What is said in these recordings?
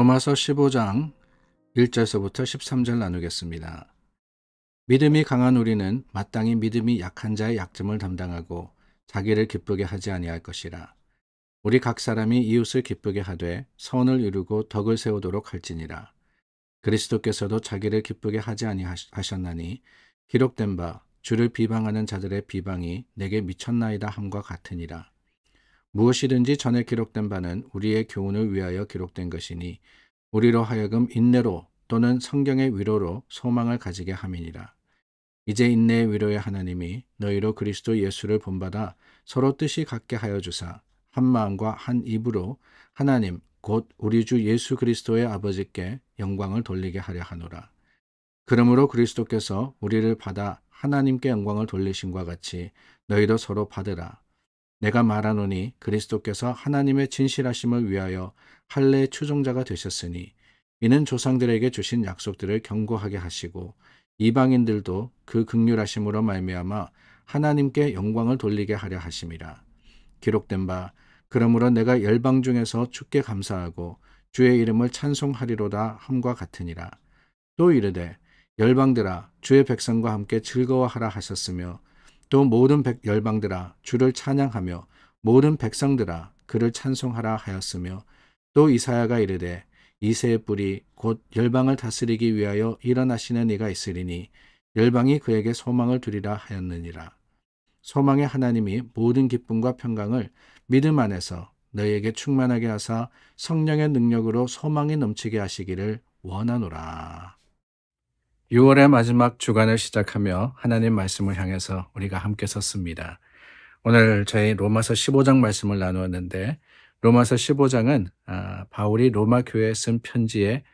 로마서 15장 1절서부터 13절 나누겠습니다. 믿음이 강한 우리는 마땅히 믿음이 약한 자의 약점을 담당하고 자기를 기쁘게 하지 아니할 것이라. 우리 각 사람이 이웃을 기쁘게 하되 선을 이루고 덕을 세우도록 할지니라. 그리스도께서도 자기를 기쁘게 하지 아니하셨나니 기록된 바 주를 비방하는 자들의 비방이 내게 미쳤나이다 함과 같으니라. 무엇이든지 전에 기록된 바는 우리의 교훈을 위하여 기록된 것이니 우리로 하여금 인내로 또는 성경의 위로로 소망을 가지게 함이니라. 이제 인내의 위로의 하나님이 너희로 그리스도 예수를 본받아 서로 뜻이 같게 하여 주사 한 마음과 한 입으로 하나님 곧 우리 주 예수 그리스도의 아버지께 영광을 돌리게 하려 하노라. 그러므로 그리스도께서 우리를 받아 하나님께 영광을 돌리심과 같이 너희도 서로 받으라. 내가 말하노니 그리스도께서 하나님의 진실하심을 위하여 할례의 추종자가 되셨으니 이는 조상들에게 주신 약속들을 견고하게 하시고 이방인들도 그 긍휼하심으로 말미암아 하나님께 영광을 돌리게 하려 하심이라. 기록된 바 그러므로 내가 열방 중에서 주께 감사하고 주의 이름을 찬송하리로다 함과 같으니라. 또 이르되 열방들아 주의 백성과 함께 즐거워하라 하셨으며 또 모든 열방들아 주를 찬양하며 모든 백성들아 그를 찬송하라 하였으며 또 이사야가 이르되 이새의 뿔이 곧 열방을 다스리기 위하여 일어나시는 이가 있으리니 열방이 그에게 소망을 두리라 하였느니라. 소망의 하나님이 모든 기쁨과 평강을 믿음 안에서 너희에게 충만하게 하사 성령의 능력으로 소망이 넘치게 하시기를 원하노라. 6월의 마지막 주간을 시작하며 하나님 말씀을 향해서 우리가 함께 섰습니다. 오늘 저희 로마서 15장 말씀을 나누었는데 로마서 15장은 바울이 로마 교회에 쓴 편지의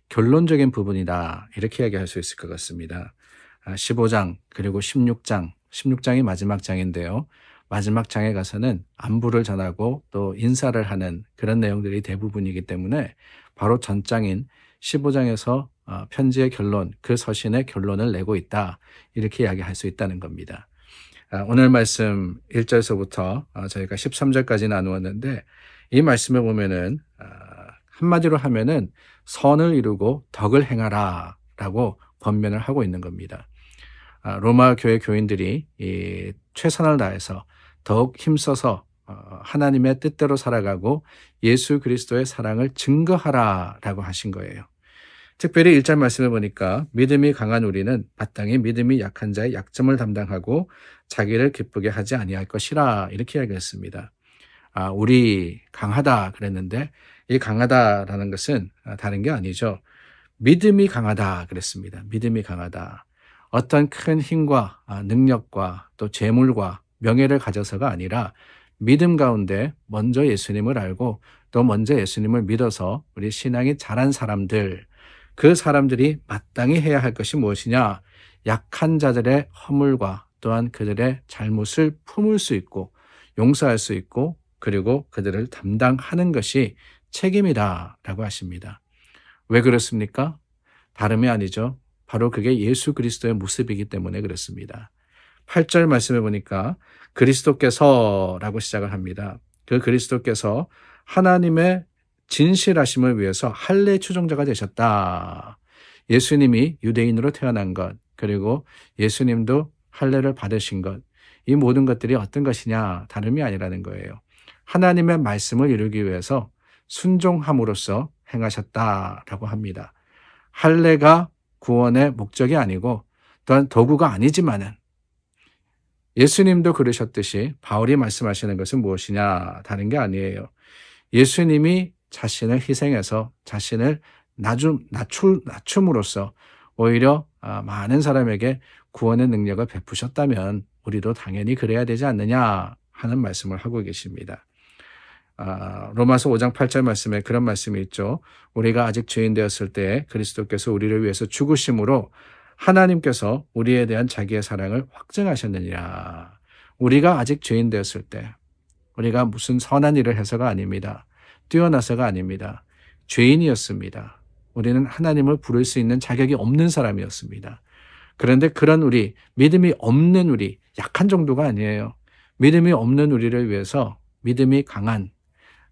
결론적인 부분이다 이렇게 이야기할 수 있을 것 같습니다. 15장 그리고 16장이 마지막 장인데요. 마지막 장에 가서는 안부를 전하고 또 인사를 하는 그런 내용들이 대부분이기 때문에 바로 전장인 15장에서 편지의 결론, 그 서신의 결론을 내고 있다 이렇게 이야기할 수 있다는 겁니다. 오늘 말씀 1절서부터 저희가 13절까지 나누었는데 이 말씀에 보면은 한마디로 하면은 선을 이루고 덕을 행하라 라고 권면을 하고 있는 겁니다. 로마 교회 교인들이 이 최선을 다해서 더욱 힘써서 하나님의 뜻대로 살아가고 예수 그리스도의 사랑을 증거하라 라고 하신 거예요. 특별히 1절 말씀을 보니까 믿음이 강한 우리는 마땅히 믿음이 약한 자의 약점을 담당하고 자기를 기쁘게 하지 아니할 것이라 이렇게 이야기했습니다. 우리 강하다 그랬는데 이 강하다라는 것은 다른 게 아니죠. 믿음이 강하다 그랬습니다. 믿음이 강하다. 어떤 큰 힘과 능력과 또 재물과 명예를 가져서가 아니라 믿음 가운데 먼저 예수님을 알고 또 먼저 예수님을 믿어서 우리 신앙이 자란 사람들, 그 사람들이 마땅히 해야 할 것이 무엇이냐? 약한 자들의 허물과 또한 그들의 잘못을 품을 수 있고 용서할 수 있고 그리고 그들을 담당하는 것이 책임이다 라고 하십니다. 왜 그렇습니까? 다름이 아니죠. 바로 그게 예수 그리스도의 모습이기 때문에 그렇습니다. 8절 말씀해 보니까 그리스도께서라고 시작을 합니다. 그 그리스도께서 하나님의 진실하심을 위해서 할례 추종자가 되셨다. 예수님이 유대인으로 태어난 것, 그리고 예수님도 할례를 받으신 것, 이 모든 것들이 어떤 것이냐 다름이 아니라는 거예요. 하나님의 말씀을 이루기 위해서 순종함으로써 행하셨다라고 합니다. 할례가 구원의 목적이 아니고 또한 도구가 아니지만은 예수님도 그러셨듯이 바울이 말씀하시는 것은 무엇이냐 다른 게 아니에요. 예수님이 자신을 희생해서 자신을 낮춤으로써 오히려 많은 사람에게 구원의 능력을 베푸셨다면 우리도 당연히 그래야 되지 않느냐 하는 말씀을 하고 계십니다. 로마서 5장 8절 말씀에 그런 말씀이 있죠. 우리가 아직 죄인 되었을 때 그리스도께서 우리를 위해서 죽으심으로 하나님께서 우리에 대한 자기의 사랑을 확증하셨느니라. 우리가 아직 죄인 되었을 때 우리가 무슨 선한 일을 해서가 아닙니다. 뛰어나서가 아닙니다. 죄인이었습니다. 우리는 하나님을 부를 수 있는 자격이 없는 사람이었습니다. 그런데 그런 우리, 믿음이 없는 우리, 약한 정도가 아니에요. 믿음이 없는 우리를 위해서 믿음이 강한,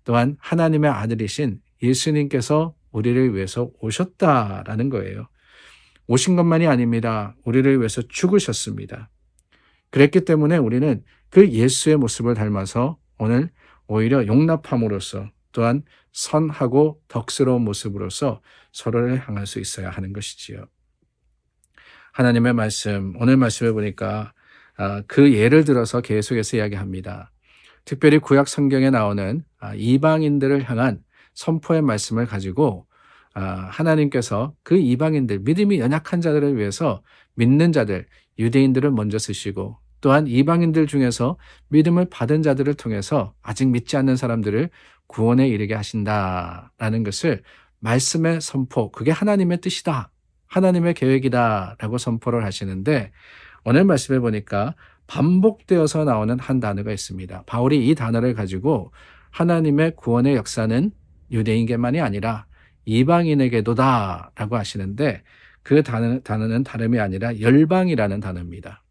또한 하나님의 아들이신 예수님께서 우리를 위해서 오셨다라는 거예요. 오신 것만이 아닙니다. 우리를 위해서 죽으셨습니다. 그랬기 때문에 우리는 그 예수의 모습을 닮아서 오늘 오히려 용납함으로써 또한 선하고 덕스러운 모습으로서 서로를 향할 수 있어야 하는 것이지요. 하나님의 말씀, 오늘 말씀을 보니까 그 예를 들어서 계속해서 이야기합니다. 특별히 구약 성경에 나오는 이방인들을 향한 선포의 말씀을 가지고 하나님께서 그 이방인들, 믿음이 연약한 자들을 위해서 믿는 자들, 유대인들을 먼저 쓰시고 또한 이방인들 중에서 믿음을 받은 자들을 통해서 아직 믿지 않는 사람들을 구원에 이르게 하신다라는 것을 말씀의 선포, 그게 하나님의 뜻이다, 하나님의 계획이다 라고 선포를 하시는데 오늘 말씀에 보니까 반복되어서 나오는 한 단어가 있습니다. 바울이 이 단어를 가지고 하나님의 구원의 역사는 유대인에게만이 아니라 이방인에게도다 라고 하시는데 그 단어는 다름이 아니라 열방이라는 단어입니다.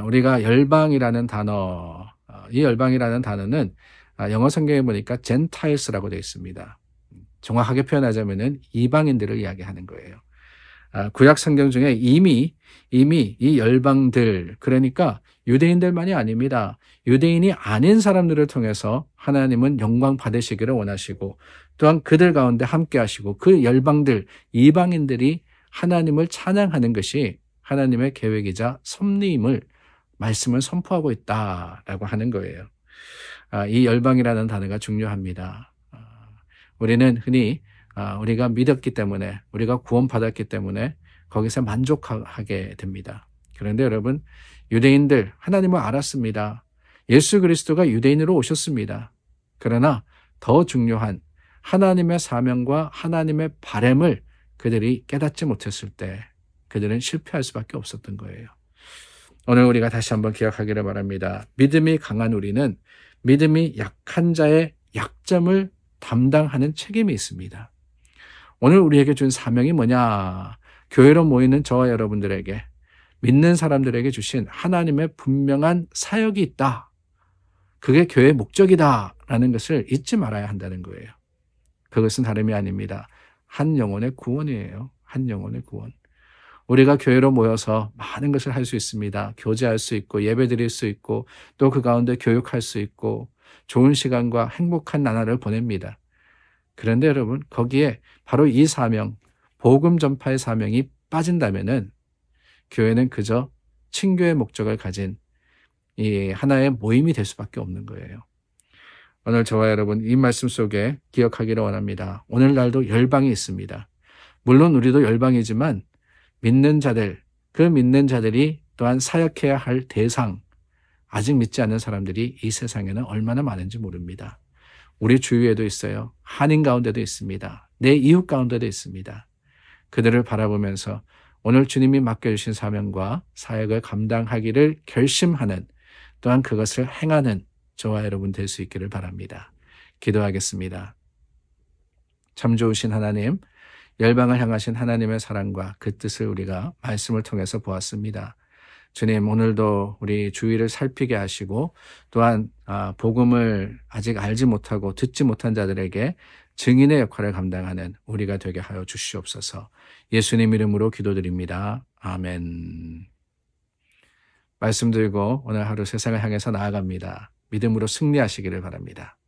우리가 열방이라는 단어, 이 열방이라는 단어는 영어 성경에 보니까 젠타일스라고 되어 있습니다. 정확하게 표현하자면은 이방인들을 이야기하는 거예요. 구약 성경 중에 이미 이 열방들, 그러니까 유대인들만이 아닙니다. 유대인이 아닌 사람들을 통해서 하나님은 영광 받으시기를 원하시고 또한 그들 가운데 함께 하시고 그 열방들, 이방인들이 하나님을 찬양하는 것이 하나님의 계획이자 섭리임을 말씀을 선포하고 있다라고 하는 거예요. 이 열방이라는 단어가 중요합니다. 우리는 흔히 우리가 믿었기 때문에, 우리가 구원받았기 때문에 거기서 만족하게 됩니다. 그런데 여러분, 유대인들 하나님을 알았습니다. 예수 그리스도가 유대인으로 오셨습니다. 그러나 더 중요한 하나님의 사명과 하나님의 바램을 그들이 깨닫지 못했을 때 그들은 실패할 수밖에 없었던 거예요. 오늘 우리가 다시 한번 기억하기를 바랍니다. 믿음이 강한 우리는 믿음이 약한 자의 약점을 담당하는 책임이 있습니다. 오늘 우리에게 준 사명이 뭐냐? 교회로 모이는 저와 여러분들에게, 믿는 사람들에게 주신 하나님의 분명한 사역이 있다. 그게 교회의 목적이다라는 것을 잊지 말아야 한다는 거예요. 그것은 다름이 아닙니다. 한 영혼의 구원이에요. 한 영혼의 구원. 우리가 교회로 모여서 많은 것을 할 수 있습니다. 교제할 수 있고 예배 드릴 수 있고 또 그 가운데 교육할 수 있고 좋은 시간과 행복한 나날을 보냅니다. 그런데 여러분, 거기에 바로 이 사명, 복음 전파의 사명이 빠진다면은 교회는 그저 친교의 목적을 가진 이 하나의 모임이 될 수밖에 없는 거예요. 오늘 저와 여러분 이 말씀 속에 기억하기를 원합니다. 오늘날도 열방이 있습니다. 물론 우리도 열방이지만 믿는 자들, 그 믿는 자들이 또한 사역해야 할 대상, 아직 믿지 않는 사람들이 이 세상에는 얼마나 많은지 모릅니다. 우리 주위에도 있어요. 한인 가운데도 있습니다. 내 이웃 가운데도 있습니다. 그들을 바라보면서 오늘 주님이 맡겨주신 사명과 사역을 감당하기를 결심하는, 또한 그것을 행하는 저와 여러분 될 수 있기를 바랍니다. 기도하겠습니다. 참 좋으신 하나님, 열방을 향하신 하나님의 사랑과 그 뜻을 우리가 말씀을 통해서 보았습니다. 주님, 오늘도 우리 주위를 살피게 하시고 또한 복음을 아직 알지 못하고 듣지 못한 자들에게 증인의 역할을 감당하는 우리가 되게 하여 주시옵소서. 예수님 이름으로 기도드립니다. 아멘. 말씀 들고 오늘 하루 세상을 향해서 나아갑니다. 믿음으로 승리하시기를 바랍니다.